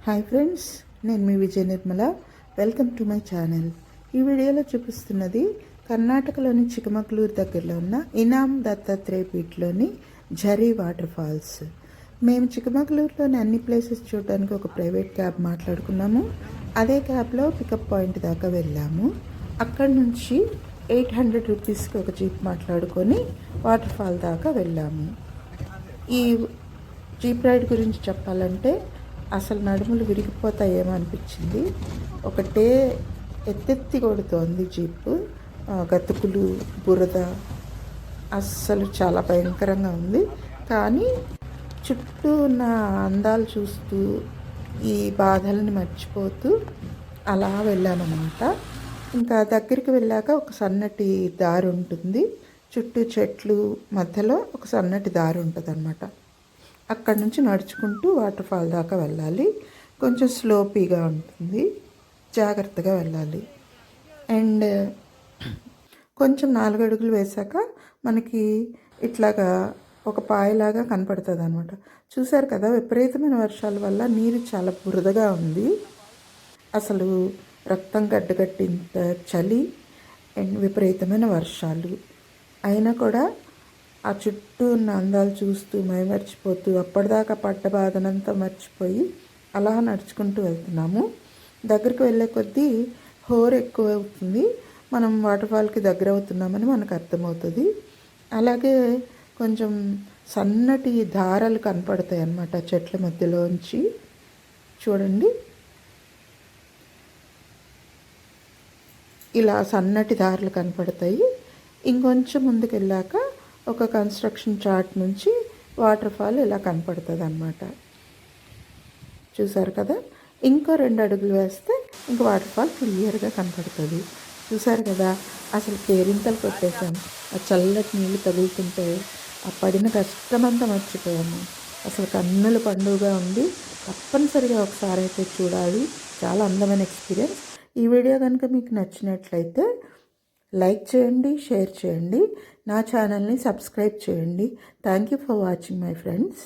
Hi friends, నేను మీ Vijaya Nirmala. Welcome to my channel. ఈ వీడియోలో చూపిస్తున్నది కర్ణాటకలోని చిక్కమగళూరు దగ్గరలో ఉన్న ఇనామ్ దత్తాత్రేయ పీఠలోని ఝరీ వాటర్ ఫాల్స్. మేము చిక్కమగళూరులోని అన్ని ప్లేసెస్ చూడడానికి ఒక ప్రైవేట్ క్యాబ్ మాట్లాడుకున్నాము. అదే క్యాబ్లో పికప్ పాయింట్ దాకా వెళ్ళాము. అక్కడి నుంచి 800 రూపీస్కి ఒక జీప్ మాట్లాడుకొని వాటర్ ఫాల్ దాకా వెళ్ళాము. ఈ జీప్ రైడ్ గురించి చెప్పాలంటే అసలు నడుములు విరిగిపోతాయేమో అనిపించింది. ఒకటే ఎత్తెత్తి కొడుతోంది జీపు. గతుకులు, బురద, అస్సలు చాలా భయంకరంగా ఉంది. కానీ చుట్టూ ఉన్న అందాలు చూస్తూ ఈ బాధల్ని మర్చిపోతూ అలా వెళ్ళామన్నమాట. ఇంకా దగ్గరికి వెళ్ళాక ఒక సన్నటి దారి ఉంటుంది. చుట్టూ చెట్లు మధ్యలో ఒక సన్నటి దారి ఉంటుంది అన్నమాట. అక్కడి నుంచి నడుచుకుంటూ వాటర్ ఫాల్ దాకా వెళ్ళాలి. కొంచెం స్లోపీగా ఉంటుంది, జాగ్రత్తగా వెళ్ళాలి. అండ్ కొంచెం 4 అడుగులు వేసాక మనకి ఇట్లాగా ఒక పాయలాగా కనపడుతుంది అనమాట. చూసారు కదా, విపరీతమైన వర్షాల వల్ల నీరు చాలా బురదగా ఉంది. అసలు రక్తం గడ్డగట్టింత చలి అండ్ విపరీతమైన వర్షాలు అయినా కూడా ఆ చుట్టూ ఉన్న అందాలు చూస్తూ మైమర్చిపోతూ అప్పటిదాకా పడ్డ బాధనంతా మర్చిపోయి అలా నడుచుకుంటూ వెళ్తున్నాము. దగ్గరికి వెళ్ళే కొద్దీ హోర్ ఎక్కువ అవుతుంది. మనం వాటర్ ఫాల్కి దగ్గర అవుతున్నామని మనకు అర్థమవుతుంది. అలాగే కొంచెం సన్నటి దారాలు కనపడతాయి అన్నమాట చెట్ల మధ్యలోంచి. చూడండి, ఇలా సన్నటి దారులు కనపడతాయి. ఇంకొంచెం ముందుకు వెళ్ళాక ఒక కన్స్ట్రక్షన్ చార్ట్ నుంచి వాటర్ ఫాల్ ఇలా కనపడుతుంది అన్నమాట. చూసారు కదా, ఇంకో 2 అడుగులు వేస్తే ఇంక వాటర్ ఫాల్ క్లియర్గా కనపడుతుంది. చూసారు కదా, అసలు కేరింతలు కొట్టేసాం. ఆ చల్లటి నీళ్ళు తగులుతుంటే ఆ పడిన కష్టమంతా మర్చిపోయాము. అసలు కన్నుల పండుగగా ఉంది. తప్పనిసరిగా ఒకసారి అయితే చూడాలి. చాలా అందమైన ఎక్స్పీరియన్స్. ఈ వీడియో కనుక మీకు నచ్చినట్లయితే లైక్ చేయండి, షేర్ చేయండి, నా ఛానల్ని సబ్స్క్రైబ్ చేయండి. Thank you for watching my friends.